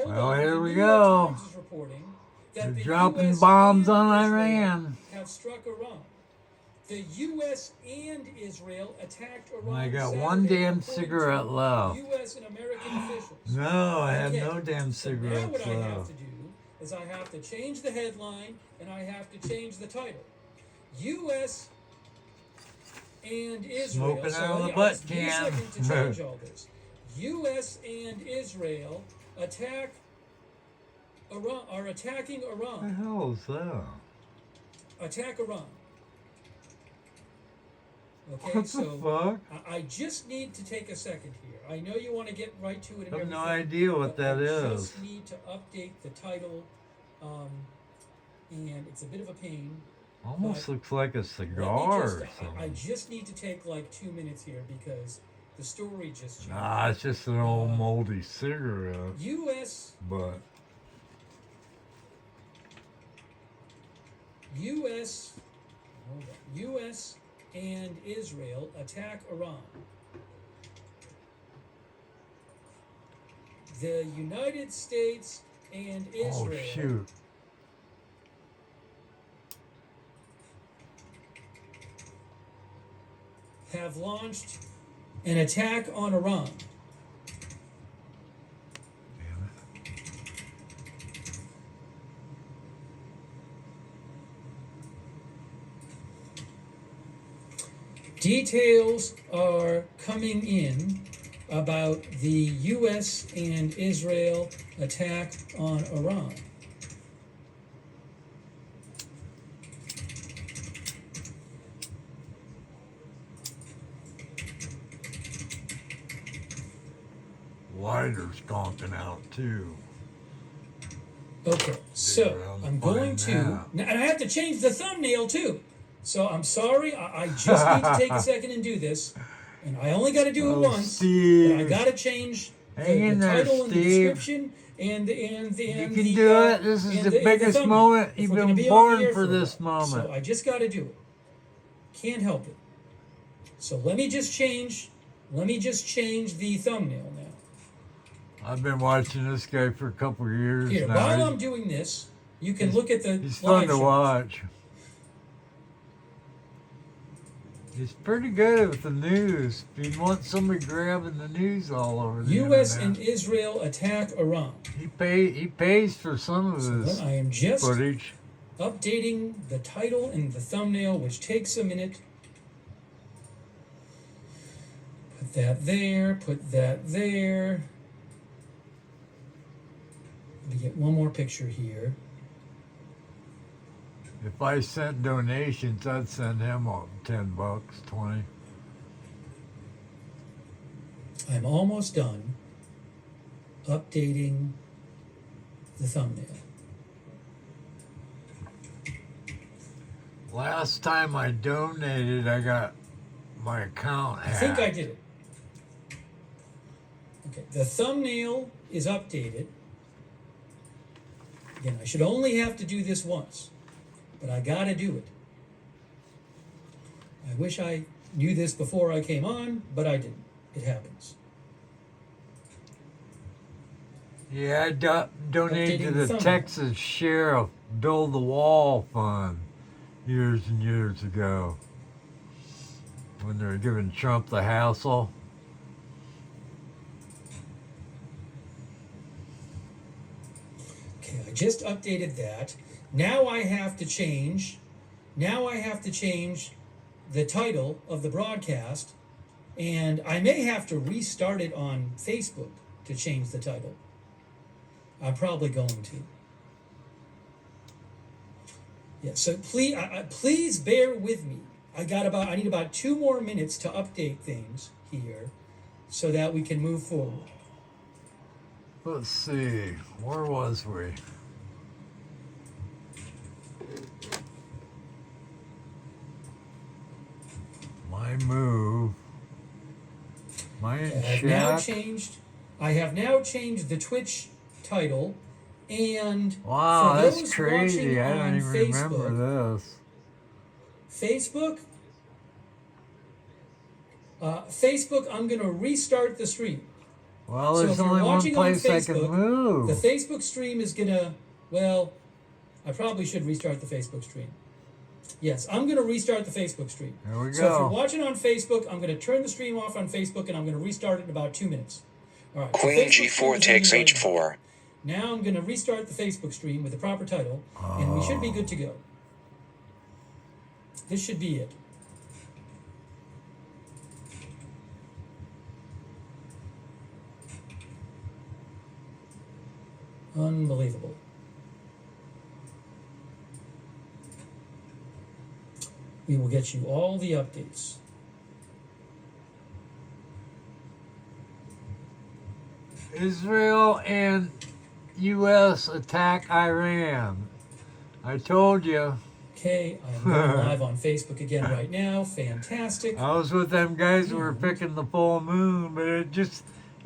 hold Well, on. here The we New go. York Times is reporting that They're the dropping US bombs and on Israel Iran. have struck Iran. The U.S. and Israel attacked Iran I got Saturday, one damn according cigarette to left. U.S. and American officials. No, I have Okay, no damn so now cigarettes what I have left. to do is I have to change the headline and I have to change the title. U.S. and Israel. Smoking So out of the yeah, butt just give me a can. second to change all this. U.S. and Israel attack Iran, are attacking What the Iran. hell is that? Attack Iran. Okay, What the so fuck? I just need to take a second here. I know you want to get right to it and I have everything. no idea what but that I is. just need to update the title, and it's a bit of a pain. Almost but looks like a Let me cigar just, or I something. just need to take like 2 minutes here because the story just changed. Nah, it's just an old moldy cigarette. U.S. But U.S. Hold on. U.S. and Israel attack Iran. The United States and Israel oh shoot. have launched an attack on Iran. Damn it. Details are coming in about the U.S. and Israel attack on Iran. Lighter's gonking out too. Okay, so around I'm to going find to, that. and I have to change the thumbnail too. So I'm sorry, I just need to take a second and do this. And I only got to do it Oh, once. Steve. But I got to change Hang the in there, title and the Steve. description and the You can do it. This is the biggest thumbnail, moment. if You've we're gonna been be on the born air for a this while. moment. So I just got to do it. Can't help it. So let me just change the thumbnail now. I've been watching this guy for a couple of years Here, now. while I'm doing this, you can look at the He's fun to live shows. watch. He's pretty good with the news. If you want somebody grabbing the news all over the U.S. internet. and Israel attack Iran. He pays for some of So his then I am just footage. updating the title and the thumbnail, which takes a minute. Put that there, put that there. Let me get one more picture here. If I sent donations, I'd send him $10, 20. I'm almost done updating the thumbnail. Last time I donated, I got my account hacked. I think I did it. Okay, the thumbnail is updated. Again, I should only have to do this once, but I gotta do it. I wish I knew this before I came on, but I didn't. It happens. Yeah, I donated to Updating the the thumbnail. Texas Sheriff Build the Wall Fund years and years ago when they were giving Trump the hassle. Okay, I just updated that. Now I have to change the title of the broadcast, and I may have to restart it on Facebook to change the title. I'm probably going to. Yeah, so please bear with me. I need about 2 more minutes to update things here so that we can move forward. Let's see, where was we? My move. My I have now changed the Twitch title, and Wow, for that's those crazy. watching I don't on even remember this. Facebook, I'm going to restart the stream. Well, So there's if you're only one watching on place I can Facebook, move. the Facebook stream is gonna, well, I probably should restart the Facebook stream. Yes, I'm gonna restart the Facebook stream. There we So if you're go. watching on Facebook, I'm gonna turn the stream off on Facebook and I'm gonna restart it in about 2 minutes. All right. Queen G4 takes H4. Now I'm gonna restart the Facebook stream with the proper title, and we should be good to go. This should be it. Unbelievable. We will get you all the updates. Israel and U.S. attack Iran. I told you. Okay, I'm going live on Facebook again right now. Fantastic. I was with them guys who were picking the full moon, but it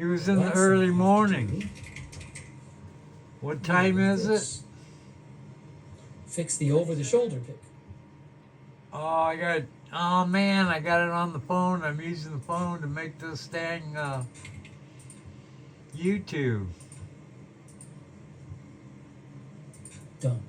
was in the That's early what I have to morning. do. What time is it? Fix- Fix the over-the-shoulder pick. Oh man, I got it on the phone. I'm using the phone to make this dang YouTube. Done.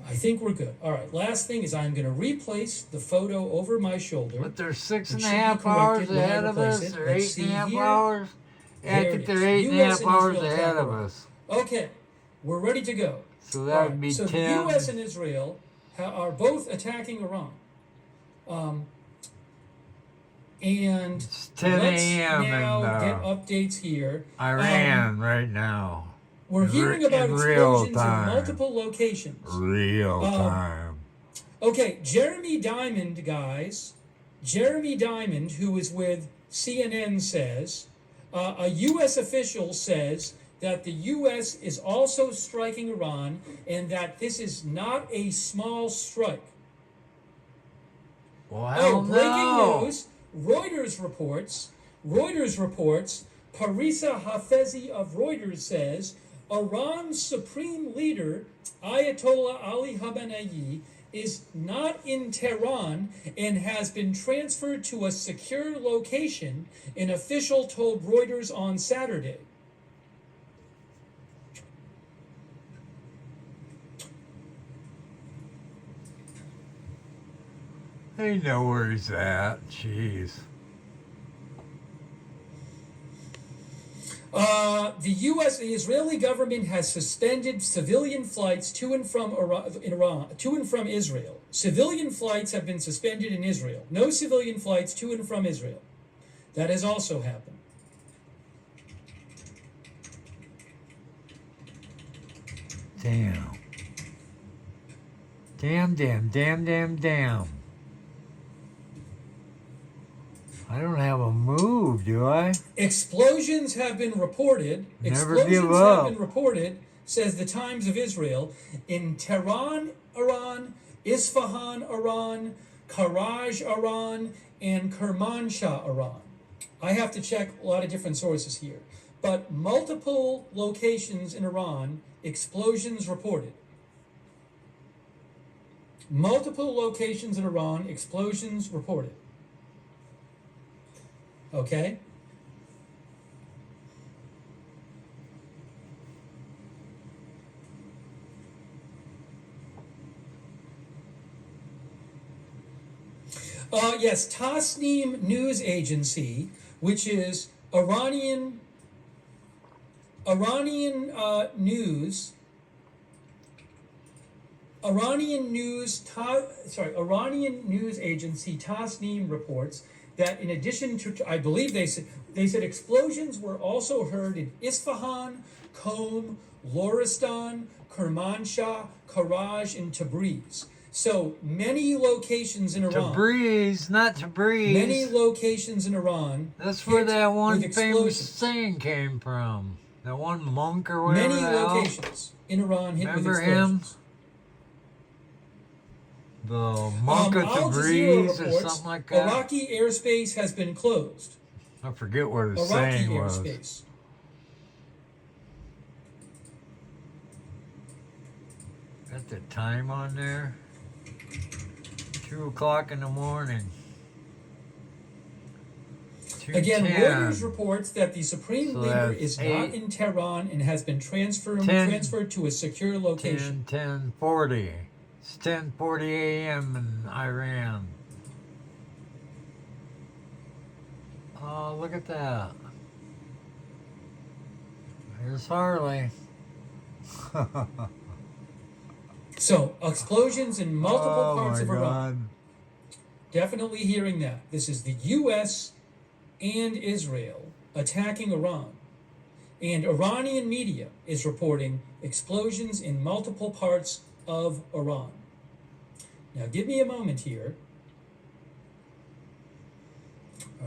I think we're good. All right, last thing is I'm going to replace the photo over my shoulder. But they're six It and a should be half corrected hours when I ahead of replace us, it. or Let's 8 see and a half here. hours. Yeah, I There think it they're is. 8 and a US half hours Israel ahead of attack. us. Okay, we're ready to go. So that would be so 10. the U.S. and Israel are both attacking Iran. And It's 10 let's a.m. now in get updates here. Iran right now. We're hearing about in real explosions in time. multiple locations. Real time. Okay, Jeremy Diamond, guys. Jeremy Diamond, who is with CNN, says a U.S. official says that the U.S. is also striking Iran and that this is not a small strike. Well, hell breaking no. news. Reuters reports, Parisa Hafezi of Reuters says, Iran's supreme leader, Ayatollah Ali Khamenei, is not in Tehran and has been transferred to a secure location, an official told Reuters on Saturday. They know where he's at. Jeez. The Israeli government has suspended civilian flights to and from Israel. Civilian flights have been suspended in Israel. No civilian flights to and from Israel. That has also happened. Damn. Damn. I don't have a move, do I? Explosions have been reported. Never give up. Have been reported, says the Times of Israel, in Tehran, Iran, Isfahan, Iran, Karaj, Iran, and Kermanshah, Iran. I have to check a lot of different sources here. But multiple locations in Iran, explosions reported. Multiple locations in Iran, explosions reported. Okay? Yes, Tasnim News Agency, which is Iranian news. Iranian news agency Tasnim reports that in addition to, I believe they said explosions were also heard in Isfahan, Qom, Loristan, Kermanshah, Karaj, and Tabriz. So many locations in Iran. Tabriz, not Tabriz. Many locations in Iran. That's where that one with famous explosions. saying came from. That one monk or whatever. Many the hell. locations in Iran hit Remember with explosions. The monk of Al Jazeera Tabriz or reports something like that. Iraqi airspace has been closed. I forget what his Iraqi saying was. airspace. Got the time on there. 2 o'clock in the morning. Again, 210. Reuters reports that the supreme So leader that's is not 8, in Tehran and has been 10, transferred to a secure location. 10:40. It's 10:40 a.m. in Iran. Oh, look at that. Here's Harley. So, explosions in multiple parts of Iran. God. Definitely hearing that. This is the U.S. and Israel attacking Iran. And Iranian media is reporting explosions in multiple parts of Iran. Now, give me a moment here.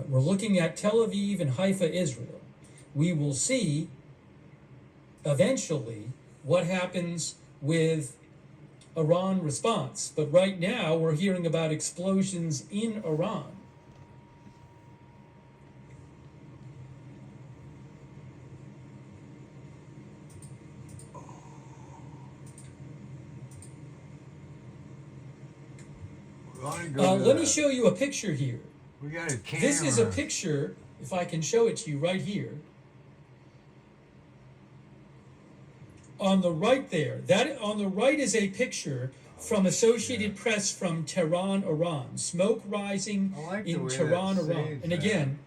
We're looking at Tel Aviv and Haifa, Israel. We will see eventually what happens with Iran response. But right now, we're hearing about explosions in Iran. Let me show you a picture here. We got a camera. This is a picture, if I can show it to you right here. On the right there, that on the right is a picture from Associated Press from Tehran, Iran. Smoke rising in Tehran, Iran. And again,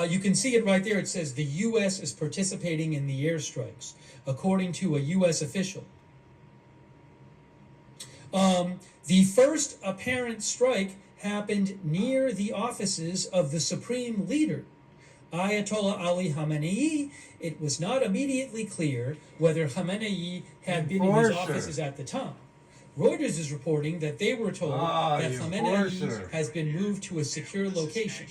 you can see it right there. It says the U.S. is participating in the airstrikes, according to a U.S. official. The first apparent strike happened near the offices of the Supreme Leader, Ayatollah Ali Khamenei. It was not immediately clear whether Khamenei had been in his offices at the time. Reuters is reporting that they were told that Khamenei has been moved to a secure location.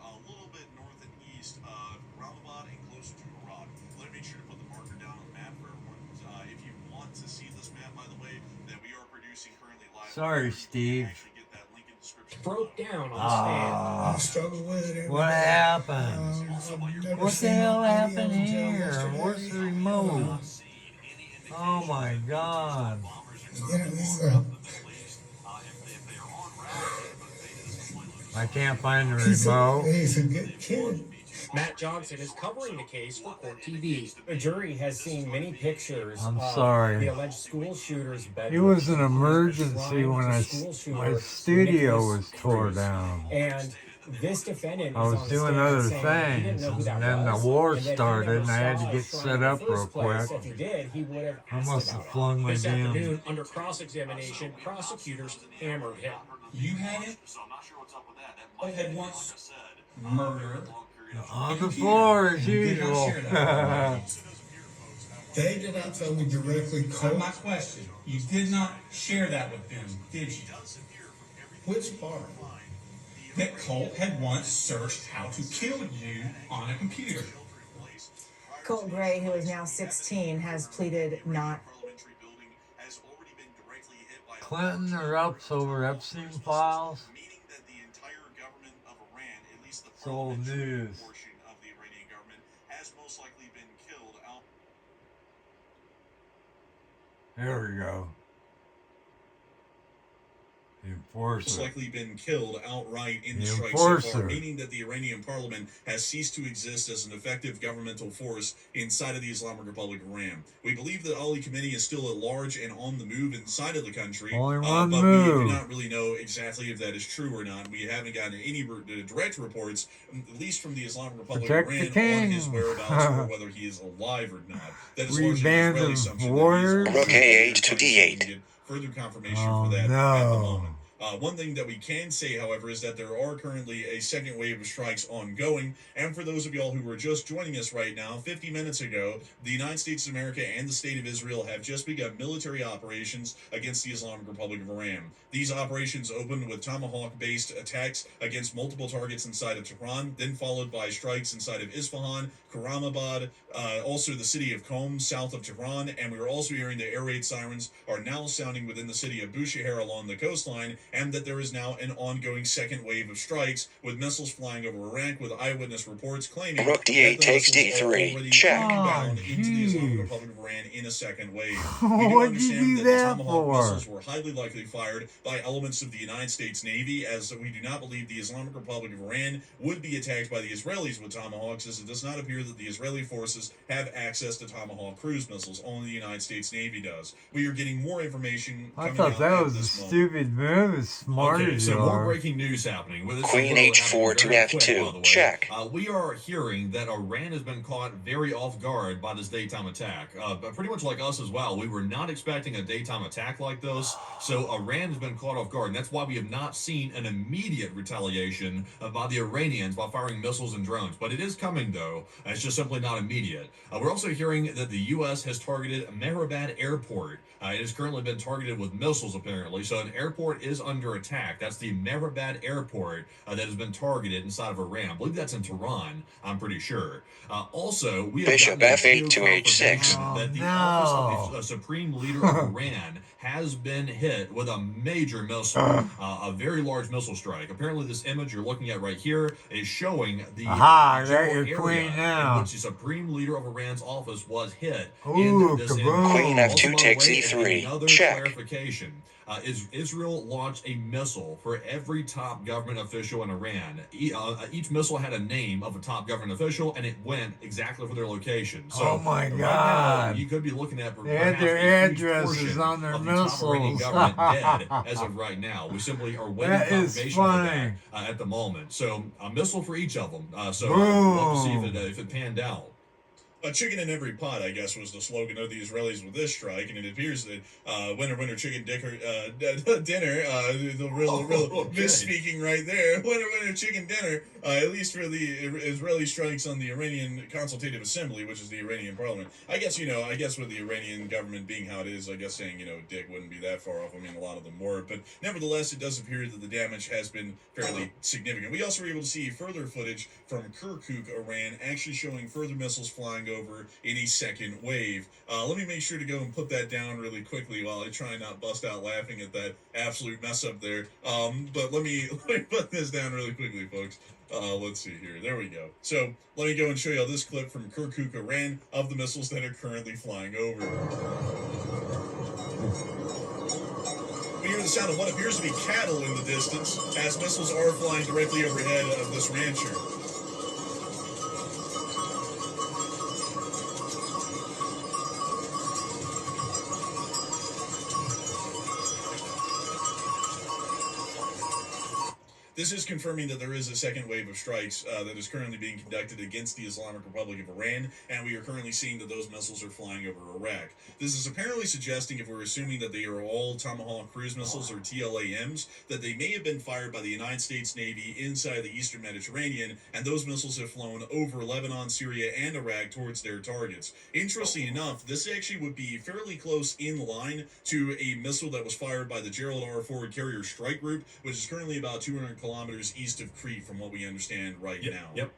A little bit north and east of Ramabad and closer to Iraq. Let me make sure to put the marker down on the map for everyone. If you want to see this map, by the way, that we are producing currently live. Sorry, Steve. Actually get that link in the description. Broke down on stand. I struggle with it. What happened? I've never What the seen hell no happened videos until here? yesterday. Where's the remote? Oh my God. Yeah, this, I can't find the he's remote. a good kid. Matt Johnson is covering the case for Court TV. A jury has seen many pictures I'm of sorry. the alleged school shooter's bedroom. It was an emergency when my studio Nicholas was tore Cruz. down. And this defendant I is was on the doing stand other saying that he didn't things, know who and that then the was, war and that he started, never and I had to saw get a shrine set in the up real first place. quick. If he did, he would have I asked must have about it. flung my This damn. afternoon, under cross-examination, prosecutors hammered him. You had it, So I'm not sure what's up with that. That but might had be, once like I said, murdered long period of On the floor as You did not usual. share that. They did not tell me directly, So my Colt, question, you did not share that with them, did you? which part? That Colt had once searched how to kill you on a computer. Colt Gray, who is now 16, has pleaded not. parliamentary building has already been directly hit by a Clinton erupts over Epstein files. meaning that the entire government of Iran, at least the It's old parliamentary news. portion of the Iranian government, has most likely been killed out. There we go. The Most enforcer. likely been killed outright in the The strike so far, enforcer. meaning that the Iranian parliament has ceased to exist as an effective governmental force inside of the Islamic Republic of Iran. We believe that Ali Khamenei is still at large and on the move inside of the country, Only one but we move. do not really know exactly if that is true or not. We haven't gotten any direct reports, at least from the Islamic Republic Protect of the Iran, king. on his whereabouts or whether he is alive or not. That is We largely banned Israeli him assumption. warriors. That he is Rook A8 to D8. We get further confirmation Oh, for that at the no. moment. One thing that we can say, however, is that there are currently a second wave of strikes ongoing. And for those of y'all who were just joining us right now, 50 minutes ago, the United States of America and the State of Israel have just begun military operations against the Islamic Republic of Iran. These operations opened with Tomahawk-based attacks against multiple targets inside of Tehran, then followed by strikes inside of Isfahan, Karamabad, also the city of Qom, south of Tehran, and we are also hearing the air raid sirens are now sounding within the city of Bushehr along the coastline, and that there is now an ongoing second wave of strikes with missiles flying over Iraq, with eyewitness reports claiming Rook D8 that the takes missiles are D3. already Check. inbound Oh, into the Islamic geez. Republic of Iran in a second wave. We do What'd you understand do that the that Tomahawk for? missiles were highly likely fired by elements of the United States Navy, as we do not believe the Islamic Republic of Iran would be attacked by the Israelis with Tomahawks, as it does not appear that the Israeli forces have access to Tomahawk cruise missiles. Only the United States Navy does. We are getting more information I coming thought out that at was a this moment. stupid move. As smart Okay, as so you more are. breaking news happening. With this Queen little H4 to happening very quick, F2. by the way. Check. We are hearing that Iran has been caught very off guard by this daytime attack. But pretty much like us as well, we were not expecting a daytime attack like this. So Iran has been caught off guard, and that's why we have not seen an immediate retaliation by the Iranians by firing missiles and drones. But it is coming, though. It's just simply not immediate. We're also hearing that the U.S. has targeted Mehrabad Airport. It has currently been targeted with missiles, apparently. So an airport is under attack. That's the Mehrabad Airport that has been targeted inside of Iran. I believe that's in Tehran, I'm pretty sure. Also, we have Bishop gotten a F8 to H6. confirmation that the office of the Supreme Leader of Iran has been hit with a major missile, a very large missile strike. Apparently, this image you're looking at right here is showing the Aha, general got your area queen in now. which the Supreme Leader of Iran's office was hit. Ooh, in this kaboom. image. Queen F2 Also, by the takes way, E3. Another Check. clarification. Israel launched a missile for every top government official in Iran. Each missile had a name of a top government official, and it went exactly for their location. So Oh my right God. now, you could be looking at They had perhaps their a huge addresses portion on their of the top Iranian missiles. government dead as of right now. We simply are waiting That is confirmation for funny. that at the moment. So a missile for each of them. So we'll have to see Boom. if it panned out. A chicken in every pot, I guess, was the slogan of the Israelis with this strike, and it appears that winner, winner, chicken dinner, the real okay. misspeaking right there. Winner, winner, chicken dinner. At least for the Israeli strikes on the Iranian Consultative Assembly, which is the Iranian parliament. I guess with the Iranian government being how it is, I guess saying dick wouldn't be that far off. I mean, a lot of them were, but nevertheless, it does appear that the damage has been fairly significant. We also were able to see further footage from Kirkuk, Iran, actually showing further missiles flying over in a second wave. Let me make sure to go and put that down really quickly while I try and not bust out laughing at that absolute mess up there. But let me put this down really quickly, folks. Let's see here. There we go. So let me go and show you this clip from Kirkuk, Iran, of the missiles that are currently flying over. We hear the sound of what appears to be cattle in the distance as missiles are flying directly overhead of this rancher. This is confirming that there is a second wave of strikes that is currently being conducted against the Islamic Republic of Iran, and we are currently seeing that those missiles are flying over Iraq. This is apparently suggesting, if we're assuming that they are all Tomahawk cruise missiles or TLAMs, that they may have been fired by the United States Navy inside the Eastern Mediterranean, and those missiles have flown over Lebanon, Syria, and Iraq towards their targets. Interesting enough, this actually would be fairly close in line to a missile that was fired by the Gerald R. Ford Carrier Strike Group, which is currently about 200 kilometers east of Crete, from what we understand right now. Yep.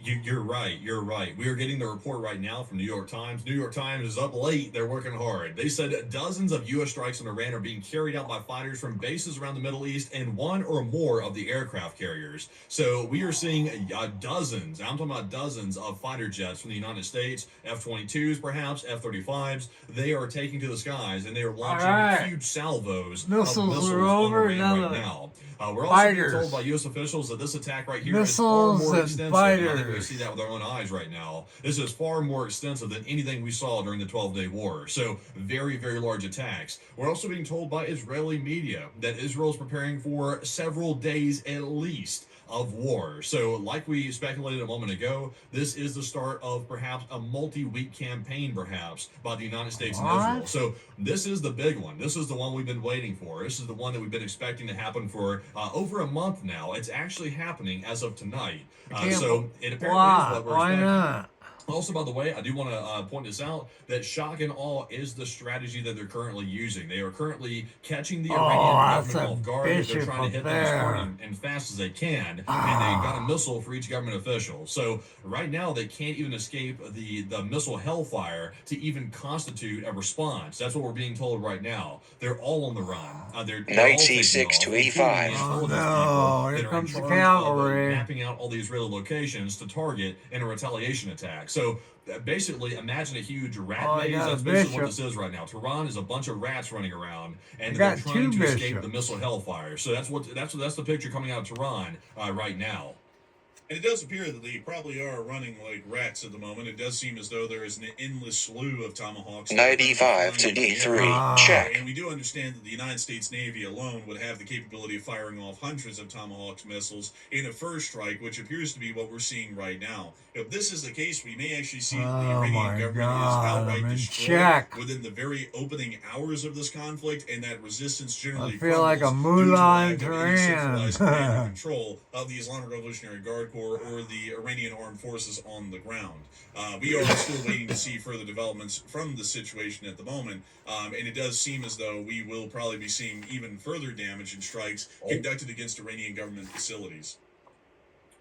You're right. You're right. We are getting the report right now from New York Times. New York Times is up late. They're working hard. They said dozens of U.S. strikes on Iran are being carried out by fighters from bases around the Middle East and one or more of the aircraft carriers. So we are seeing dozens, I'm talking about dozens of fighter jets from the United States, F-22s perhaps, F-35s. They are taking to the skies and they are launching huge salvos Missiles of missiles are on over, Iran now right the now. We're also being fighters. told by U.S. officials that this attack right here is far Missiles more and extensive. I think we fighters. see that with our own eyes right now. This is far more extensive than anything we saw during the 12-day war. So very, very large attacks. We're also being told by Israeli media that Israel is preparing for several days at least of war. So like we speculated a moment ago, this is the start of perhaps a multi-week campaign perhaps by the United States and Israel. So this is the big one. This is the one we've been waiting for. This is the one that we've been expecting to happen for over a month now. It's actually happening as of tonight. So it apparently is what we're Why expecting. not? Also, by the way, I do want to point this out, that shock and awe is the strategy that they're currently using. They are currently catching the Iranian that's government a off guard. They're bishop trying to up hit them as there. hard and fast as they can, and they got a missile for each government official. So right now, they can't even escape the missile hellfire to even constitute a response. That's what we're being told right now. They're all on the run. They're all taking 96 off, to including 85. the Oh, intelligence no, people here that are in comes the charge cavalry. of mapping out all the Israeli locations to target in a retaliation attack. So basically, imagine a huge rat Oh, I maze. got a That's basically what bishop. this is right now. Tehran is a bunch of rats running around, and I they're got trying two to escape bishops. the missile hellfire. So that's the picture coming out of Tehran right now. And it does appear that they probably are running like rats at the moment. It does seem as though there is an endless slew of Tomahawks. 95 to D3. Check. And we do understand that the United States Navy alone would have the capability of firing off hundreds of Tomahawk missiles in a first strike, which appears to be what we're seeing right now. If this is the case, we may actually see that the Oh Iranian my government God, is outright I'm in destroyed check. within the very opening hours of this conflict, and that resistance generally I feel like a crumbles due to Mulan lack of any centralized Turan. command and control of the Islamic Revolutionary Guard Corps or the Iranian armed forces on the ground. We are still waiting to see further developments from the situation at the moment, and it does seem as though we will probably be seeing even further damage and strikes conducted against Iranian government facilities.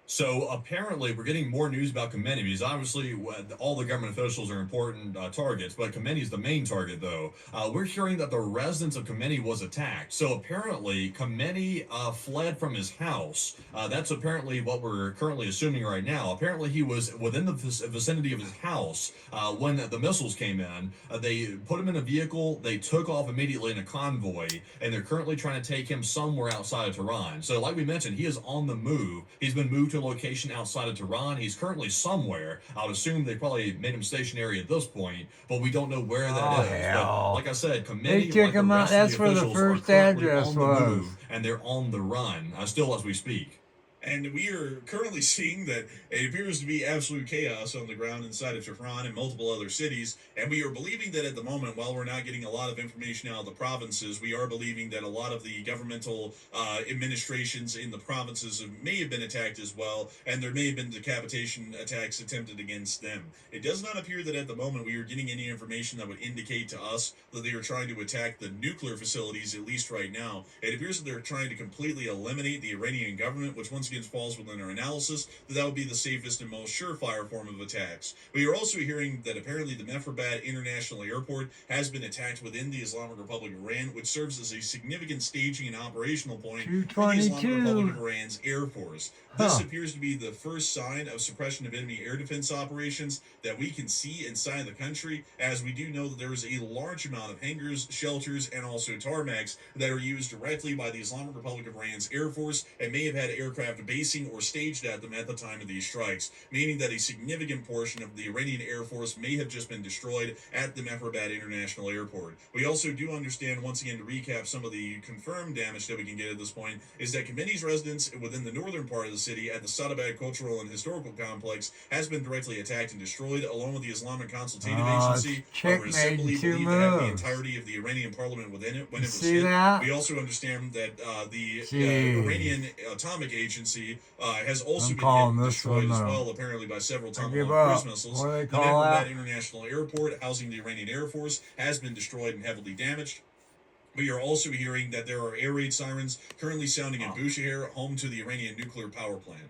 So apparently, we're getting more news about Khamenei, because obviously all the government officials are important targets, but Khamenei is the main target, though. We're hearing that the residence of Khamenei was attacked. So apparently, Khamenei fled from his house. That's apparently what we're currently assuming right now. Apparently, he was within the vicinity of his house when the missiles came in. They put him in a vehicle. They took off immediately in a convoy, and they're currently trying to take him somewhere outside of Tehran. So like we mentioned, he is on the move. He's been moved to a location outside of Tehran. He's currently somewhere. I would assume they probably made him stationary at this point, but we don't know where that is. hell. But like I said, They Khamenei, took like the him out. rest of That's the where the officials, first are currently address on the was. move, and they're on the run, still as we speak. And we are currently seeing that it appears to be absolute chaos on the ground inside of Tehran and multiple other cities. And we are believing that at the moment, while we're not getting a lot of information out of the provinces, we are believing that a lot of the governmental administrations in the provinces may have been attacked as well, and there may have been decapitation attacks attempted against them. It does not appear that at the moment we are getting any information that would indicate to us that they are trying to attack the nuclear facilities, at least right now. It appears that they're trying to completely eliminate the Iranian government, which once again falls within our analysis that would be the safest and most surefire form of attacks. We are also hearing that apparently the Mehrabad International Airport has been attacked within the Islamic Republic of Iran, which serves as a significant staging and operational point for the Islamic Republic of Iran's Air Force. This appears to be the first sign of suppression of enemy air defense operations that we can see inside the country, as we do know that there is a large amount of hangars, shelters, and also tarmacs that are used directly by the Islamic Republic of Iran's Air Force and may have had aircraft basing or staged at them at the time of these strikes, meaning that a significant portion of the Iranian Air Force may have just been destroyed at the Mehrabad International Airport. We also do understand, once again, to recap some of the confirmed damage that we can get at this point, is that Khamenei's residence within the northern part of the city at the Sadabad Cultural and Historical Complex has been directly attacked and destroyed, along with the Islamic Consultative Agency, our assembly believed to have the entirety of the Iranian parliament within it when it was hit. We also understand that the Iranian Atomic Agency has also been destroyed as well, apparently by several Tomahawk cruise missiles. The Mehrabad International Airport, housing the Iranian Air Force, has been destroyed and heavily damaged. We are also hearing that there are air raid sirens currently sounding in Bushehr, home to the Iranian nuclear power plant.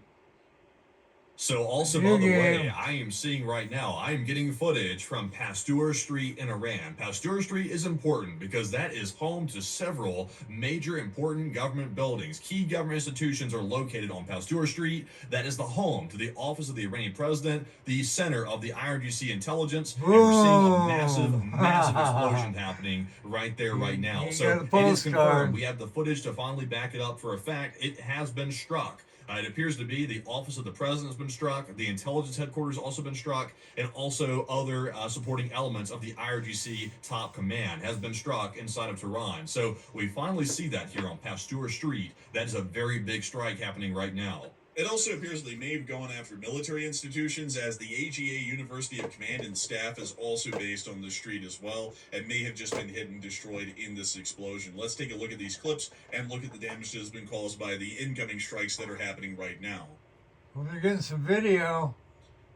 So also, by the way, I am seeing right now, I am getting footage from Pasteur Street in Iran. Pasteur Street is important because that is home to several major important government buildings. Key government institutions are located on Pasteur Street. That is the home to the office of the Iranian president, the center of the IRGC intelligence, and we're seeing a massive explosion happening right there, right now. So it is confirmed. We have the footage to finally back it up for a fact. It has been struck. It appears to be the office of the president has been struck, the intelligence headquarters also been struck, and also other supporting elements of the IRGC top command has been struck inside of Tehran. So we finally see that here on Pasteur Street. That is a very big strike happening right now. It also appears they may have gone after military institutions, as the AGA University of Command and Staff is also based on the street as well, and may have just been hit and destroyed in this explosion. Let's take a look at these clips and look at the damage that has been caused by the incoming strikes that are happening right now. We're getting some video.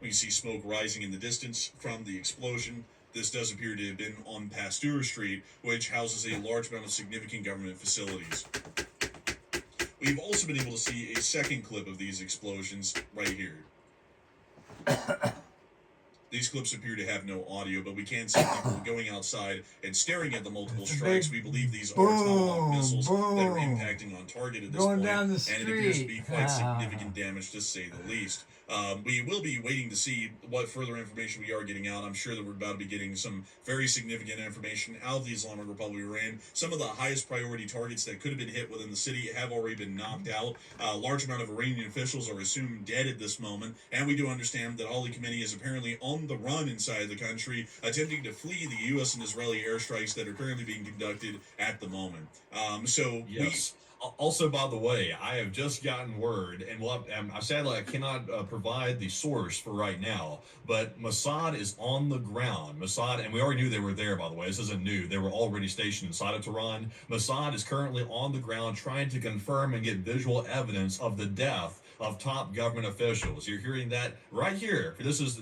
We see smoke rising in the distance from the explosion. This does appear to have been on Pasteur Street, which houses a large amount of significant government facilities. We've also been able to see a second clip of these explosions right here. These clips appear to have no audio, but we can see people going outside and staring at the multiple strikes. We believe these are Tomahawk missiles that are impacting on target at this point, down the and it appears to street. be quite significant damage, to say the least. We will be waiting to see what further information we are getting out. I'm sure that we're about to be getting some very significant information out of the Islamic Republic of Iran. Some of the highest priority targets that could have been hit within the city have already been knocked out. A large amount of Iranian officials are assumed dead at this moment, and we do understand that Ali Khamenei is apparently on the run inside the country, attempting to flee the U.S. and Israeli airstrikes that are currently being conducted at the moment. Yes. Also, by the way, I have just gotten word, and sadly I cannot provide the source for right now, but Mossad is on the ground. Mossad, and we already knew they were there, by the way. This isn't new. They were already stationed inside of Tehran. Mossad is currently on the ground trying to confirm and get visual evidence of the death of top government officials. You're hearing that right here.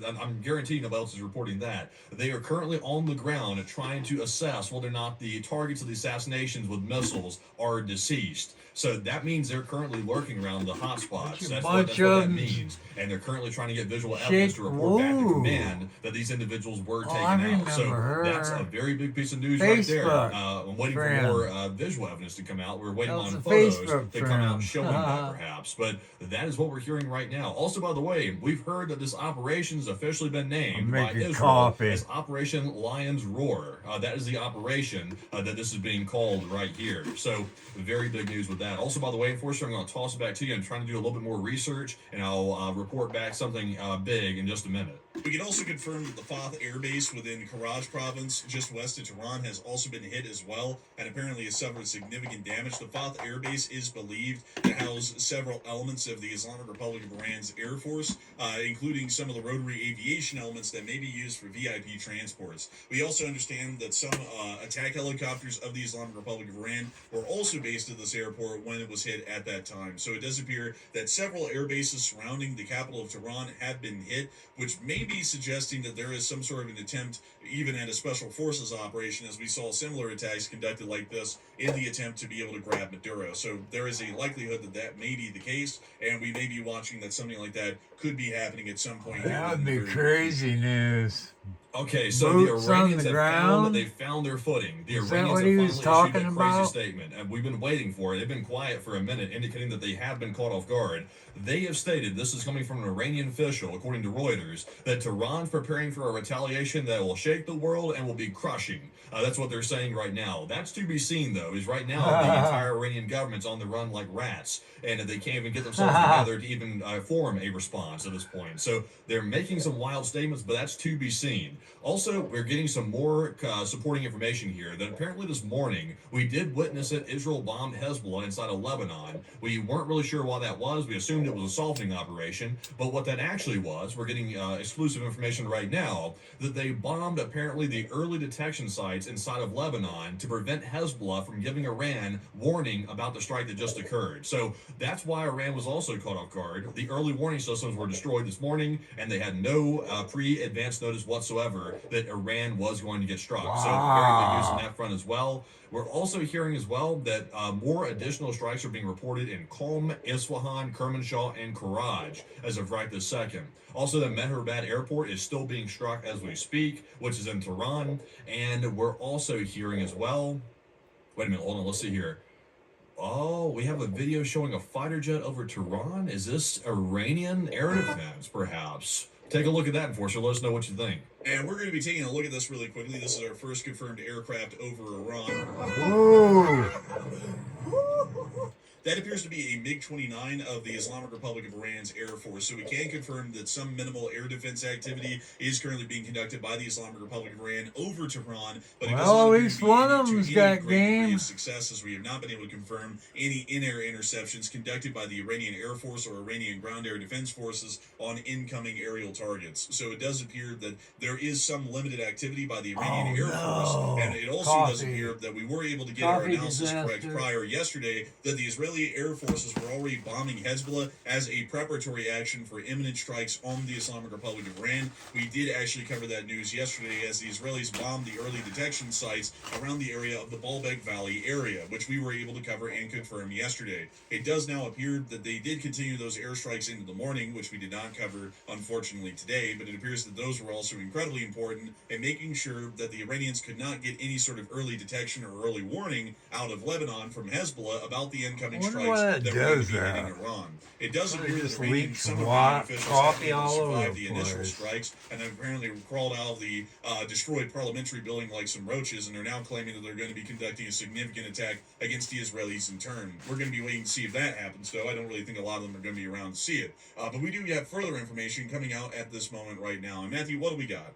I'm guaranteeing nobody else is reporting that. They are currently on the ground trying to assess whether or not the targets of the assassinations with missiles are deceased. So that means they're currently lurking around the hotspots. That's what that means. And they're currently trying to get visual evidence to report back to command that these individuals were taken out. So that's a very big piece of news right there. I'm waiting for more visual evidence to come out. We're waiting on photos to come out showing that perhaps. But that is what we're hearing right now. Also, by the way, we've heard that this operation has officially been named by Israel as Operation Lion's Roar. That is the operation that this is being called right here. So very big news with that. Also, by the way, Enforcer, I'm going to toss it back to you. I'm trying to do a little bit more research, and I'll report back something big in just a minute. We can also confirm that the Fath Air Base within Karaj province, just west of Tehran, has also been hit as well, and apparently has suffered significant damage. The Fath Air Base is believed to house several elements of the Islamic Republic of Iran's Air Force, including some of the rotary aviation elements that may be used for VIP transports. We also understand that some attack helicopters of the Islamic Republic of Iran were also based at this airport when it was hit at that time. So it does appear that several air bases surrounding the capital of Tehran have been hit, which may be suggesting that there is some sort of an attempt even at a special forces operation, as we saw similar attacks conducted like this in the attempt to be able to grab Maduro. So there is a likelihood that that may be the case, and we may be watching that something like that could be happening at some point. That would be crazy news. Okay, so Boots the Iranians on the have found their footing. The Is Iranians that what have he was finally issued talking a crazy about? statement, and we've been waiting for it. They've been quiet for a minute, indicating that they have been caught off guard. They have stated, this is coming from an Iranian official, according to Reuters, that Tehran's preparing for a retaliation that will shake the world and will be crushing. That's what they're saying right now. That's to be seen, though, is right now the entire Iranian government's on the run like rats, and they can't even get themselves together to even form a response at this point. So they're making some wild statements, but that's to be seen. Also, we're getting some more supporting information here that apparently this morning we did witness it. Israel bombed Hezbollah inside of Lebanon. We weren't really sure why that was. We assumed it was a softening operation, but what that actually was, we're getting exclusive information right now that they bombed apparently the early detection sites inside of Lebanon to prevent Hezbollah from giving Iran warning about the strike that just occurred. So that's why Iran was also caught off guard. The early warning systems were destroyed this morning, and they had no pre-advance notice whatsoever that Iran was going to get struck. Wow. So very big news on that front as well. We're also hearing as well that more additional strikes are being reported in Qom, Isfahan, Kermanshah, and Karaj as of right this second. Also, the Mehrabad airport is still being struck as we speak, which is in Tehran. And we're also hearing as well, wait a minute, hold on, let's see here. Oh, we have a video showing a fighter jet over Tehran. Is this Iranian air defense, perhaps? Take a look at that, Enforcer. Let us know what you think. And we're going to be taking a look at this really quickly. This is our first confirmed aircraft over Iran. Whoa. That appears to be a MiG-29 of the Islamic Republic of Iran's Air Force. So we can confirm that some minimal air defense activity is currently being conducted by the Islamic Republic of Iran over Tehran. But Well, at least one of them's got game. Success, as we have not been able to confirm any in-air interceptions conducted by the Iranian Air Force or Iranian ground air defense forces on incoming aerial targets. So it does appear that there is some limited activity by the Iranian Air Force, and it also does appear that we were able to get our analysis correct prior yesterday that the Israeli Israeli air forces were already bombing Hezbollah as a preparatory action for imminent strikes on the Islamic Republic of Iran. We did actually cover that news yesterday as the Israelis bombed the early detection sites around the area of the Baalbek Valley area, which we were able to cover and confirm yesterday. It does now appear that they did continue those airstrikes into the morning, which we did not cover, unfortunately, today, but it appears that those were also incredibly important in making sure that the Iranians could not get any sort of early detection or early warning out of Lebanon from Hezbollah about the incoming strikes that were going to be hitting Iran. It does appear that Iranian, some Iranian officials have been able to survive the initial strikes and have apparently crawled out of the destroyed parliamentary building like some roaches, and are now claiming that they're going to be conducting a significant attack against the Israelis in turn. We're going to be waiting to see if that happens, though. I don't really think a lot of them are going to be around to see it. But we do have further information coming out at this moment right now. And Matthew, what do we got?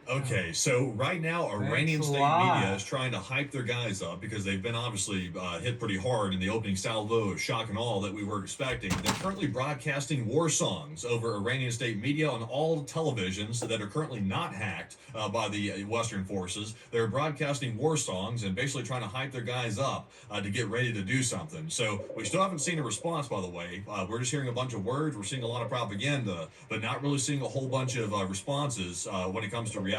Okay, so right now, Iranian state media is trying to hype their guys up because they've been obviously hit pretty hard in the opening salvo of shock and awe that we were expecting. They're currently broadcasting war songs over Iranian state media on all televisions that are currently not hacked by the Western forces. They're broadcasting war songs and basically trying to hype their guys up to get ready to do something. So we still haven't seen a response, by the way. We're just hearing a bunch of words. We're seeing a lot of propaganda, but not really seeing a whole bunch of responses when it comes to reality.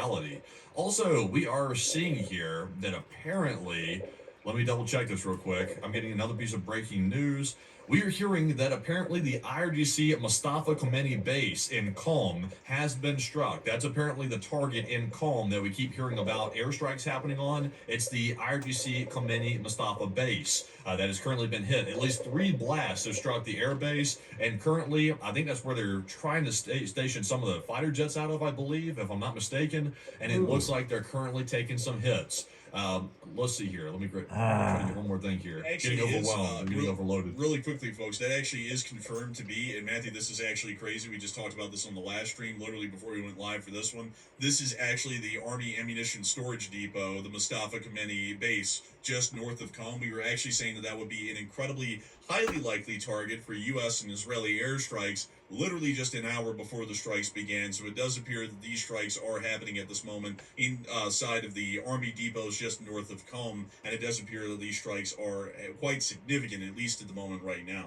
Also, we are seeing here that apparently, let me double check this real quick. I'm getting another piece of breaking news. We are hearing that apparently the IRGC Mustafa Khomeini base in Qom has been struck. That's apparently the target in Qom that we keep hearing about airstrikes happening on. It's the IRGC Khomeini Mustafa base that has currently been hit. At least 3 blasts have struck the air base, and currently, I think that's where they're trying to station some of the fighter jets out of, I believe, if I'm not mistaken, and it looks like they're currently taking some hits. Let's see here. Let me try to get one more thing here. Getting overwhelmed. Getting overloaded. Really quickly, folks, that actually is confirmed to be, and Matthew, this is actually crazy. We just talked about this on the last stream, literally before we went live for this one. This is actually the Army Ammunition Storage Depot, the Mustafa Khomeini base, just north of Qom. We were actually saying that that would be an incredibly highly likely target for U.S. and Israeli airstrikes, literally just an hour before the strikes began. So it does appear that these strikes are happening at this moment inside of the Army depots just north of Qom, and it does appear that these strikes are quite significant, at least at the moment right now.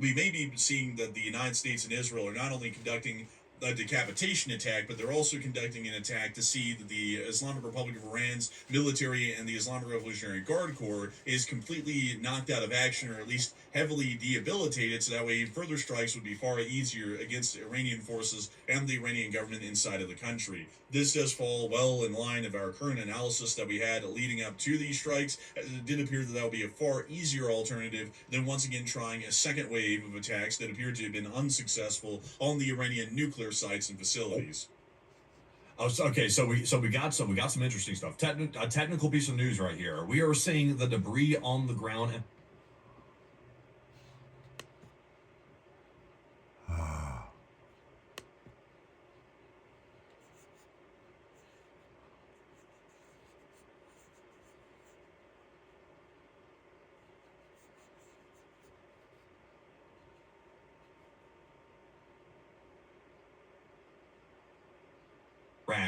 We may be seeing that the United States and Israel are not only conducting a decapitation attack, but they're also conducting an attack to see that the Islamic Republic of Iran's military and the Islamic Revolutionary Guard Corps is completely knocked out of action, or at least heavily debilitated, so that way further strikes would be far easier against Iranian forces and the Iranian government inside of the country. This does fall well in line of our current analysis that we had leading up to these strikes, as it did appear that that would be a far easier alternative than once again trying a second wave of attacks that appeared to have been unsuccessful on the Iranian nuclear sites and facilities. Okay, so we got some interesting stuff. A technical piece of news right here. We are seeing the debris on the ground.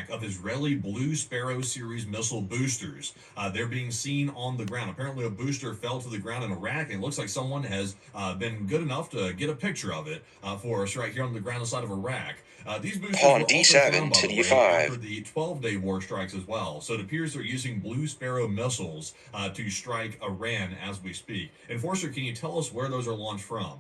Of Israeli Blue Sparrow series missile boosters. They're being seen on the ground. Apparently a booster fell to the ground in Iraq, and it looks like someone has been good enough to get a picture of it for us right here on the ground side of Iraq. These boosters on were D7 found, to by the way, D5 after the 12-day war strikes as well. So it appears they're using Blue Sparrow missiles to strike Iran as we speak. Enforcer, can you tell us where those are launched from?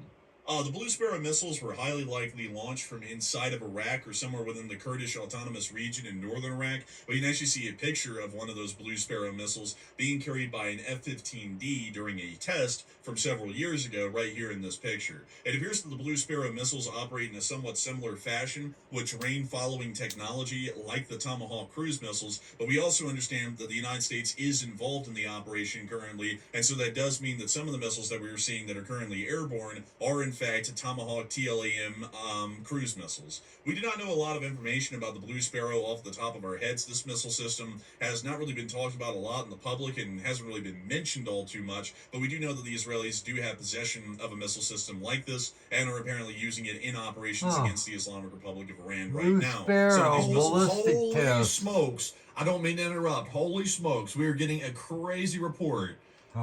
The Blue Sparrow missiles were highly likely launched from inside of Iraq or somewhere within the Kurdish Autonomous Region in northern Iraq. But you can actually see a picture of one of those Blue Sparrow missiles being carried by an F-15D during a test from several years ago right here in this picture. It appears that the Blue Sparrow missiles operate in a somewhat similar fashion with terrain-following technology like the Tomahawk cruise missiles, but we also understand that the United States is involved in the operation currently, and so that does mean that some of the missiles that we are seeing that are currently airborne are in fact Tomahawk TLAM cruise missiles. We do not know a lot of information about the Blue Sparrow off the top of our heads. This missile system has not really been talked about a lot in the public and hasn't really been mentioned all too much, but we do know that the Israelis do have possession of a missile system like this and are apparently using it in operations against the Islamic Republic of Iran right now. Sparrow, So these missiles, ballistic holy test. smokes, I don't mean to interrupt, holy smokes, we are getting a crazy report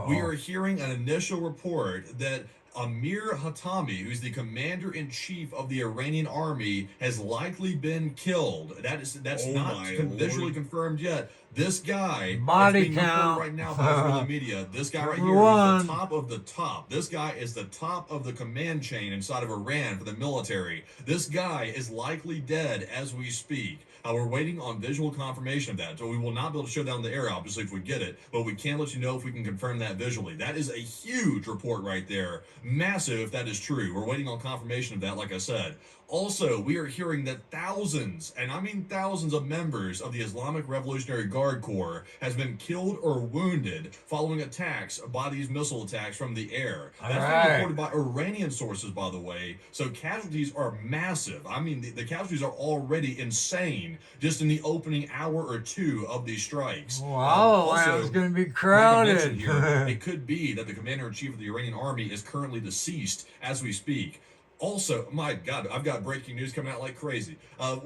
We are hearing an initial report that Amir Hatami, who's the commander-in-chief of the Iranian army, has likely been killed. That's Oh not my visually Lord. confirmed yet. This guy, Body it's being reported count. right now by Israeli media. This guy right here Number is the one. top of the top. This guy is the top of the command chain inside of Iran for the military. This guy is likely dead as we speak. We're waiting on visual confirmation of that. So we will not be able to show that on the air, obviously, if we get it, but we can let you know if we can confirm that visually. That is a huge report right there. Massive if that is true. We're waiting on confirmation of that, like I said. Also, we are hearing that thousands, and I mean thousands of members of the Islamic Revolutionary Guard Corps has been killed or wounded following attacks by these missile attacks from the air. That's been reported by Iranian sources, by the way. So casualties are massive. I mean, the casualties are already insane just in the opening hour or two of these strikes. Wow, it's going to be Like I crowded. mentioned here, it could be that the commander-in-chief of the Iranian army is currently deceased as we speak. Also, my God, I've got breaking news coming out like crazy.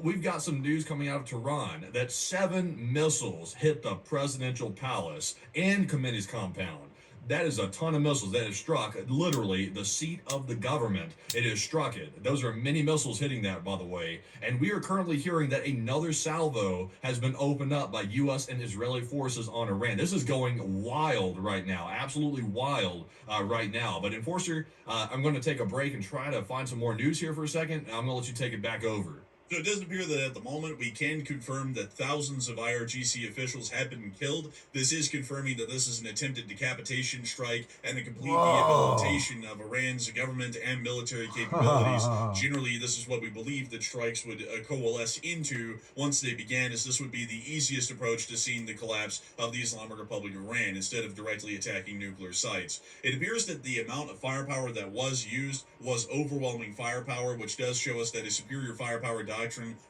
We've got some news coming out of Tehran that 7 missiles hit the presidential palace and Khomeini's compound. That is a ton of missiles that have struck literally the seat of the government. It has struck it. Those are many missiles hitting that, by the way. And we are currently hearing that another salvo has been opened up by U.S. and Israeli forces on Iran. This is going wild right now, absolutely wild right now. But Enforcer, I'm going to take a break and try to find some more news here for a second. I'm going to let you take it back over. So it does appear that at the moment we can confirm that thousands of IRGC officials have been killed. This is confirming that this is an attempted decapitation strike and a complete rehabilitation of Iran's government and military capabilities. Generally, this is what we believe that strikes would coalesce into once they began, as this would be the easiest approach to seeing the collapse of the Islamic Republic of Iran instead of directly attacking nuclear sites. It appears that the amount of firepower that was used was overwhelming firepower, which does show us that a superior firepower doctrine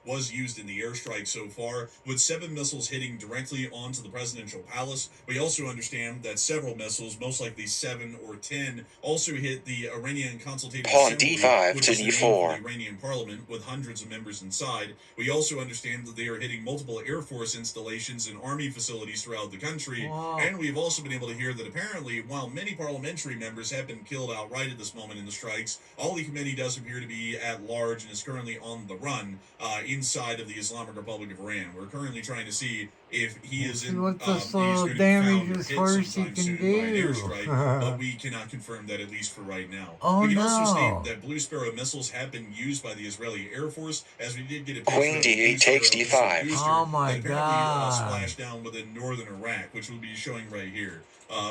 was used in the airstrike so far, with 7 missiles hitting directly onto the presidential palace. We also understand that several missiles, most likely 7 or 10, also hit the Iranian Consultative Pawn Assembly, D5 which to is the name for D4. the Iranian parliament, with hundreds of members inside. We also understand that they are hitting multiple Air Force installations and army facilities throughout the country. And we've also been able to hear that apparently, while many parliamentary members have been killed outright at this moment in the strikes, Ali Khamenei does appear to be at large and is currently on the run inside of the Islamic Republic of Iran. We're currently trying to see if he is in what this he's going to be damage found or is hit worse he sometime can soon by an do. airstrike, but we cannot confirm that, at least for right now. Oh, We can also no. state that Blue Sparrow missiles have been used by the Israeli Air Force, as we did get a Queen picture of a D8 Blue takes Sparrow D5. missile booster Oh my that apparently God. splashed down within northern Iraq, which we'll be showing right here.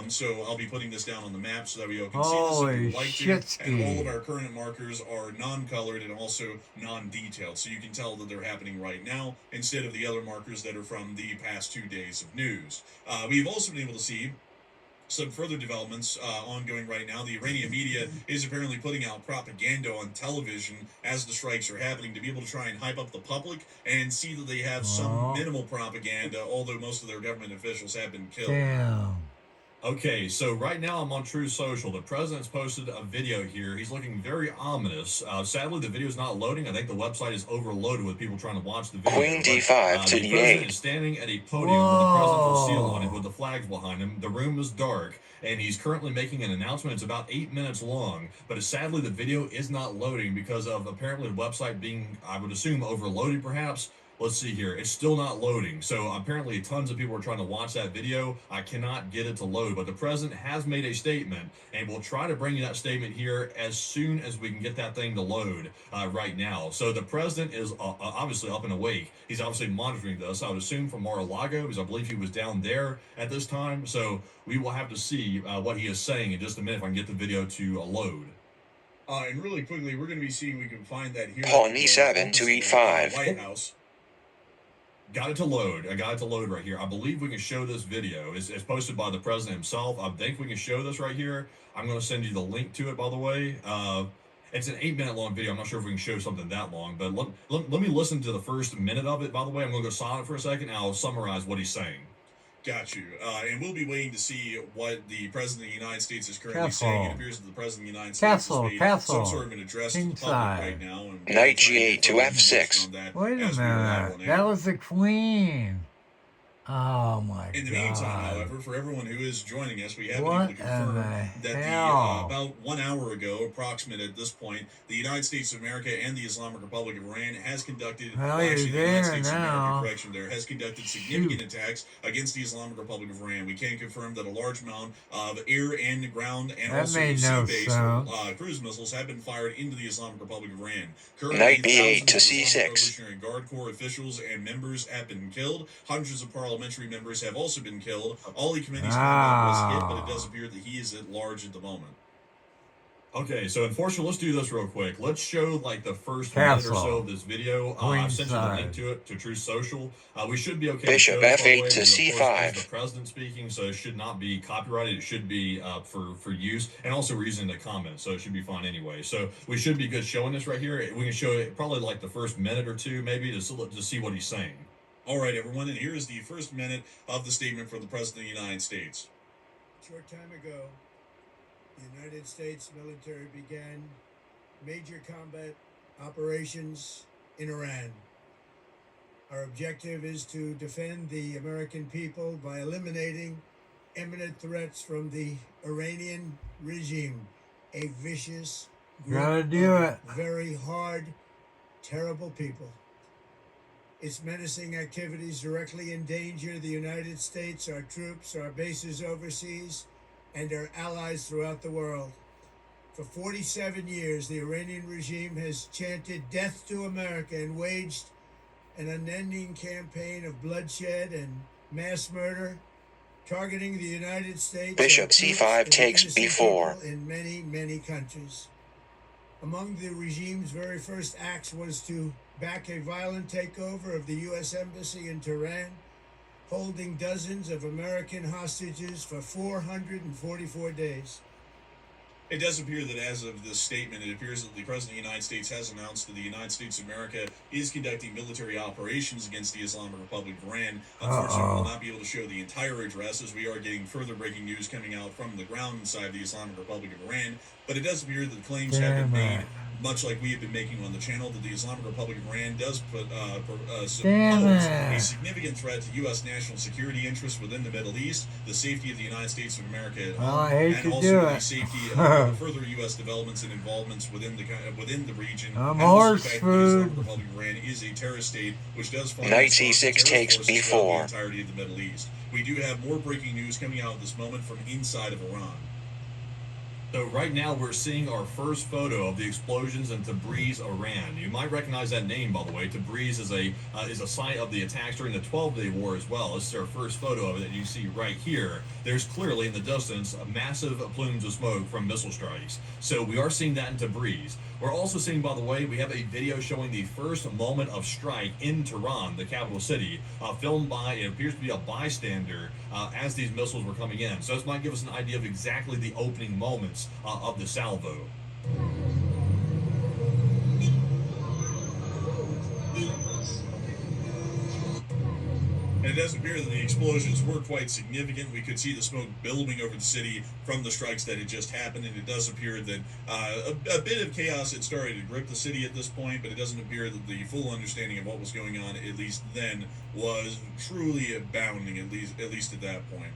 So I'll be putting this down on the map so that we all can see this if Holy you'd like to. And all shitski. of our current markers are non-colored and also non-detailed, so you can tell that they're happening right now instead of the other markers that are from the past 2 days of news. We've also been able to see some further developments ongoing right now. The Iranian media is apparently putting out propaganda on television as the strikes are happening to be able to try and hype up the public and see that they have some minimal propaganda, although most of their government officials have been killed. Damn. Okay, so right now I'm on True Social. The president's posted a video here. He's looking very ominous. Sadly, the video is not loading. I think the website is overloaded with people trying to watch the video. Queen But, D5 to the president D8. is standing at a podium with the presidential seal on it, Whoa. with the flags behind him. The room is dark, and he's currently making an announcement. It's about 8 minutes long, but sadly the video is not loading because of apparently the website being, I would assume, overloaded perhaps. Let's see here. It's still not loading. So apparently tons of people are trying to watch that video. I cannot get it to load, but the president has made a statement, and we'll try to bring you that statement here as soon as we can get that thing to load right now. So the president is obviously up and awake. He's obviously monitoring this, I would assume, from Mar-a-Lago, because I believe he was down there at this time. So we will have to see what he is saying in just a minute if I can get the video to load. And really quickly, we're going to be seeing if we can find that here. Pawn E7 to E5. White House. Got it to load. I got it to load right here. I believe we can show this video. It's posted by the president himself. I think we can show this right here. I'm going to send you the link to it, by the way. It's an 8-minute long video. I'm not sure if we can show something that long, but let me listen to the first minute of it, by the way. I'm going to go silent for a second, and I'll summarize what he's saying. Got you. And we'll be waiting to see what the President of the United States is currently saying. It appears that the President of the United States has made some sort of an address to the public right now. And Knight G8 to F6. on that Wait a as we roll out minute. on That air. was the queen. Oh my In the God. meantime, however, for everyone who is joining us, we have been What able to confirm in the that hell? about 1 hour ago, approximate at this point, the United States of America and the Islamic Republic of Iran has conducted, Well, well, you're actually, the United there States of America, now. correction there, has conducted significant attacks against the Islamic Republic of Iran. We can confirm that a large amount of air and ground and That also made no sea-based sense. cruise missiles have been fired into the Islamic Republic of Iran. Currently, Knight B8 thousands to of Islamic C6. Revolutionary Guard Corps officials and members have been killed. Hundreds of parliamentary members have also been killed. Ali Khamenei's combat was hit, but it does appear that he is at large at the moment. Okay, so unfortunately, let's do this real quick. Let's show like the first minute or so Castle. of this video. I've sent you the link Queenside. to it to Truth Social. We should be okay. Bishop to show this, by the F8 way, to because, of course, C5. it's the president speaking, so it should not be copyrighted. It should be for use, and also we're using the comments, so it should be fine anyway. So we should be good showing this right here. We can show it probably like the first minute or two, maybe, to see what he's saying. All right, everyone, and here is the first minute of the statement from the President of the United States. A short time ago, the United States military began major combat operations in Iran. Our objective is to defend the American people by eliminating imminent threats from the Iranian regime, a vicious group Gotta do of it. very hard, terrible people. Its menacing activities directly endanger the United States, our troops, our bases overseas, and our allies throughout the world. For 47 years, the Iranian regime has chanted death to America and waged an unending campaign of bloodshed and mass murder, targeting the United States, Bishop our troops, C5 and takes innocent B4. people in many, many countries. Among the regime's very first acts was to back a violent takeover of the U.S. Embassy in Tehran, holding dozens of American hostages for 444 days. It does appear that as of this statement, it appears that the President of the United States has announced that the United States of America is conducting military operations against the Islamic Republic of Iran. Unfortunately, we will not be able to show the entire address as we are getting further breaking news coming out from the ground inside the Islamic Republic of Iran. But it does appear that the claims have been made, much like we have been making on the channel, that the Islamic Republic of Iran does pose a significant threat to U.S. national security interests within the Middle East, the safety of the United States of America at home, I hate and to also do the it. safety of further U.S. developments and involvements within the region. I'm and also horse the fact that the Islamic food. Republic of Iran is a terrorist state, which does fund Knight and sponsor C6 terrorist takes forces throughout B4. the entirety of the Middle East. We do have more breaking news coming out at this moment from inside of Iran. So right now we're seeing our first photo of the explosions in Tabriz, Iran. You might recognize that name, by the way. Tabriz is a site of the attacks during the 12-day war as well. This is our first photo of it that you see right here. There's clearly in the distance massive plumes of smoke from missile strikes. So we are seeing that in Tabriz. We're also seeing, by the way, we have a video showing the first moment of strike in Tehran, the capital city, filmed by, it appears to be a bystander as these missiles were coming in. So this might give us an idea of exactly the opening moments of the salvo. And it does appear that the explosions were quite significant. We could see the smoke billowing over the city from the strikes that had just happened, and it does appear that a bit of chaos had started to grip the city at this point, but it doesn't appear that the full understanding of what was going on, at least then, was truly abounding, at least at that point.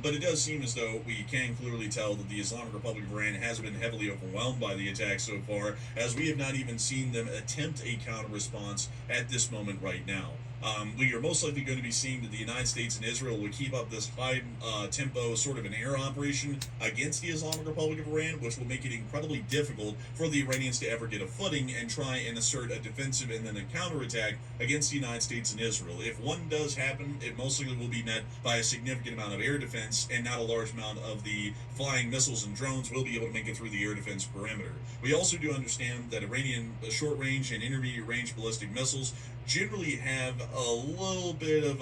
But it does seem as though we can clearly tell that the Islamic Republic of Iran has been heavily overwhelmed by the attack so far, as we have not even seen them attempt a counter-response at this moment right now. We are most likely going to be seeing that the United States and Israel will keep up this high tempo sort of an air operation against the Islamic Republic of Iran, which will make it incredibly difficult for the Iranians to ever get a footing and try and assert a defensive and then a counterattack against the United States and Israel. If one does happen, it most likely will be met by a significant amount of air defense, and not a large amount of the flying missiles and drones will be able to make it through the air defense perimeter. We also do understand that Iranian short-range and intermediate-range ballistic missiles generally have a little bit of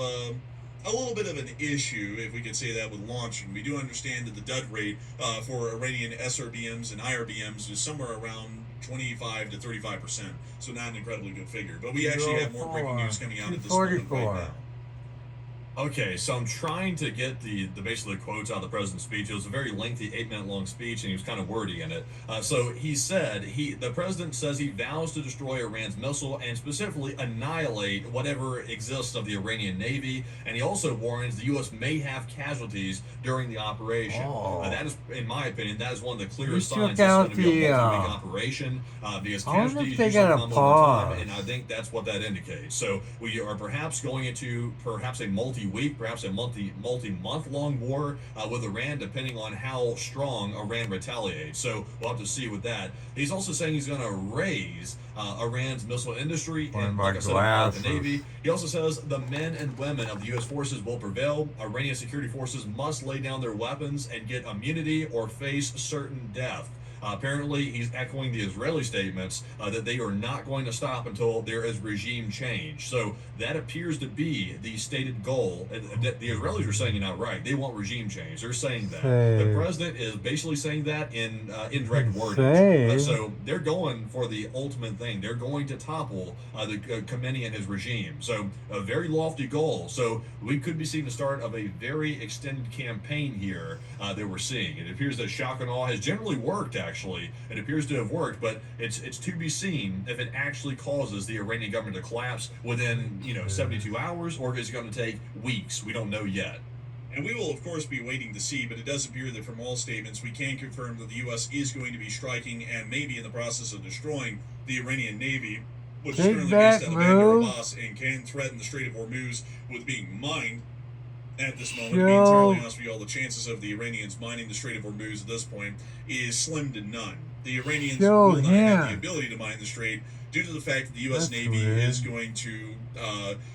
an issue, if we could say that, with launching. We do understand that the dud rate for Iranian SRBMs and IRBMs is somewhere around 25 to 35%, so not an incredibly good figure. But we actually have more breaking news coming out at this moment right now. Okay, so I'm trying to get the basically quotes out of the president's speech. It was a very lengthy 8-minute long speech, and he was kind of wordy in it. So he said the president says he vows to destroy Iran's missile and specifically annihilate whatever exists of the Iranian Navy. And he also warns the U.S. may have casualties during the operation. That is, in my opinion, that is one of the clearest signs it's going to be a multi-week operation because casualties usually come over time, and I think that's what that indicates. So we are perhaps going into perhaps a multi-week, perhaps a multi-month-long war with Iran, depending on how strong Iran retaliates. So we'll have to see with that. He's also saying he's going to raise Iran's missile industry and, like I said, the Navy. He also says the men and women of the U.S. forces will prevail. Iranian security forces must lay down their weapons and get immunity or face certain death. Apparently, he's echoing the Israeli statements that they are not going to stop until there is regime change. So that appears to be the stated goal. The Israelis are saying it outright. They want regime change. They're saying that. The president is basically saying that in indirect wordage. So they're going for the ultimate thing. They're going to topple the Khamenei and his regime. So a very lofty goal. So we could be seeing the start of a very extended campaign here that we're seeing. It appears that shock and awe has generally worked, actually. It appears to have worked, but it's to be seen if it actually causes the Iranian government to collapse within 72 hours, or is it going to take weeks? We don't know yet. And we will, of course, be waiting to see, but it does appear that from all statements, we can confirm that the U.S. is going to be striking and maybe in the process of destroying the Iranian Navy, which is currently based out of Bandar Abbas and can threaten the Strait of Hormuz with being mined. At this moment, to be entirely honest with you, all the chances of the Iranians mining the Strait of Hormuz at this point is slim to none. The Iranians will not have the ability to mine the strait due to the fact that the U.S. Navy is going to,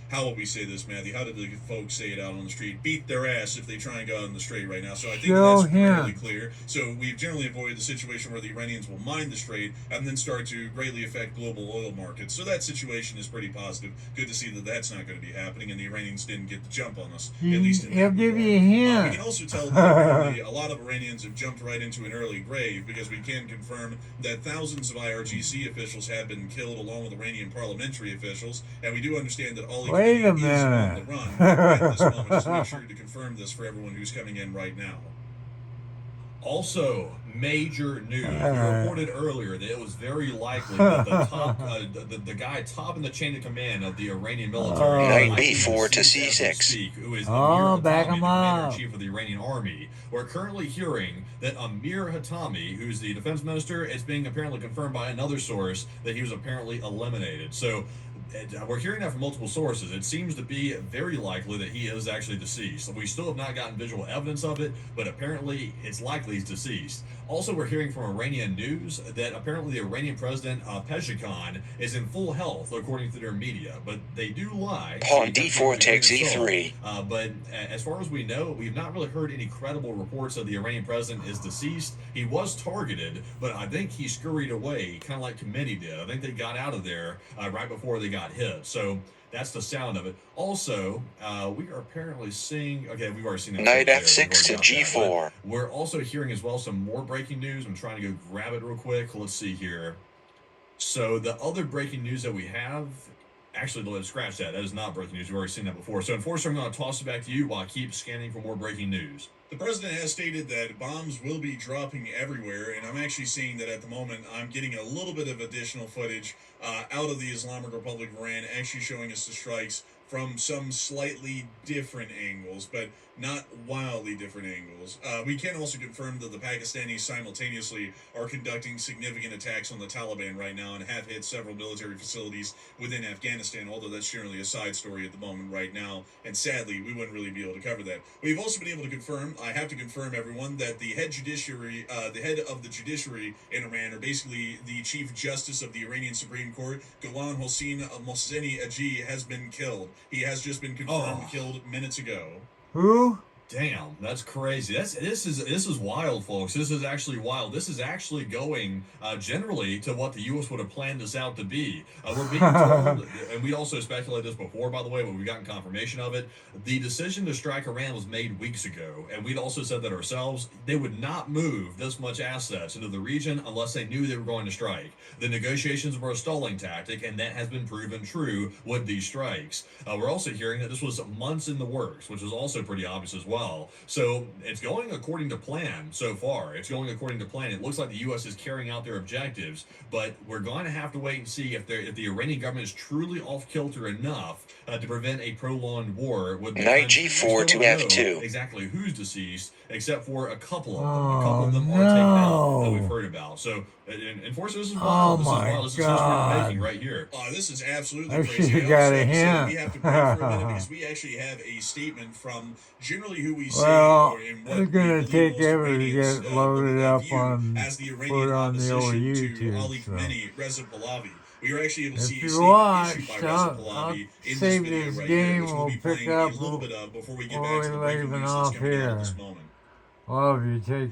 how will we say this, Matthew? How did the folks say it out on the street? Beat their ass if they try and go out on the strait right now. So I think that's fairly clear. So we've generally avoided the situation where the Iranians will mine the strait and then start to greatly affect global oil markets. So that situation is pretty positive. Good to see that that's not going to be happening, and the Iranians didn't get the jump on us, at least in that regard. We can also tell that a lot of Iranians have jumped right into an early grave, because we can confirm that thousands of IRGC officials have been killed along with Iranian parliamentary officials, and we do understand that Ali Khamenei is on the run at this moment. Just make sure to confirm this for everyone who's coming in right now. Also, major news. We reported earlier that it was very likely that the top, the guy top in the chain of command of the Iranian military, Knight B4 to C6, who is Amir Hatami, the commander-in-chief of the Iranian army. We're currently hearing that Amir Hatami, who's the defense minister, it's being apparently confirmed by another source that he was apparently eliminated. So we're hearing that from multiple sources. It seems to be very likely that he is actually deceased. We still have not gotten visual evidence of it, but apparently it's likely he's deceased. Also, we're hearing from Iranian news that apparently the Iranian president, Pezeshkian, is in full health, according to their media. But they do lie. Pawn D4 takes E3. But as far as we know, we've not really heard any credible reports that the Iranian president is deceased. He was targeted, but I think he scurried away, kind of like Khamenei did. I think they got out of there right before they got hit. So that's the sound of it. Also, we are apparently seeing... Okay, we've already seen that. Knight F6 to G4. We're also hearing as well some more breaking news. I'm trying to go grab it real quick. Let's see here. So the other breaking news that we have... Actually, let's scratch that. That is not breaking news. We've already seen that before. So, unfortunately, I'm going to toss it back to you while I keep scanning for more breaking news. The president has stated that bombs will be dropping everywhere, and I'm actually seeing that at the moment. I'm getting a little bit of additional footage out of the Islamic Republic of Iran, actually showing us the strikes from some slightly different angles, but not wildly different angles. We can also confirm that the Pakistanis simultaneously are conducting significant attacks on the Taliban right now and have hit several military facilities within Afghanistan, although that's generally a side story at the moment right now, and sadly, we wouldn't really be able to cover that. We've also been able to confirm, I have to confirm, everyone, that the head of the judiciary in Iran, or basically the Chief Justice of the Iranian Supreme Court, Ghulam Hossein Mohseni Aji, has been killed. He has just been confirmed killed minutes ago. Who? Damn, that's crazy. This is wild, folks. This is actually wild. This is actually going generally to what the U.S. would have planned this out to be. We're being told, and we also speculated this before, by the way, but we've gotten confirmation of it. The decision to strike Iran was made weeks ago, and we'd also said that ourselves. They would not move this much assets into the region unless they knew they were going to strike. The negotiations were a stalling tactic, and that has been proven true with these strikes. We're also hearing that this was months in the works, which is also pretty obvious as well. So it's going according to plan so far. It's going according to plan. It looks like the U.S. is carrying out their objectives, but we're going to have to wait and see if the Iranian government is truly off kilter enough to prevent a prolonged war with the Knight country. G4 to We still don't know F2. exactly who's deceased, except for a couple of them. A couple of them are taken out that we've heard about. So, unfortunately, this is wild. This is wild. This is history we're making right here. This is absolutely I crazy. should've I got also a have to say that hint. we have to break for a minute because we actually have a statement from generally who we say Well, or in what it's we gonna believe take most ever to Iranians, get loaded up view on, as the put Iranian on the old opposition to Ali YouTube. So. Khamenei, Reza Pahlavi. We are actually able to If see a you statement watch, issued by Reza I'll Pahlavi in this save video this right here, game. which we'll We'll be pick playing up a little bit of before we get when back to the we're breaking leaving news that's off coming out here. this moment. Love you. Take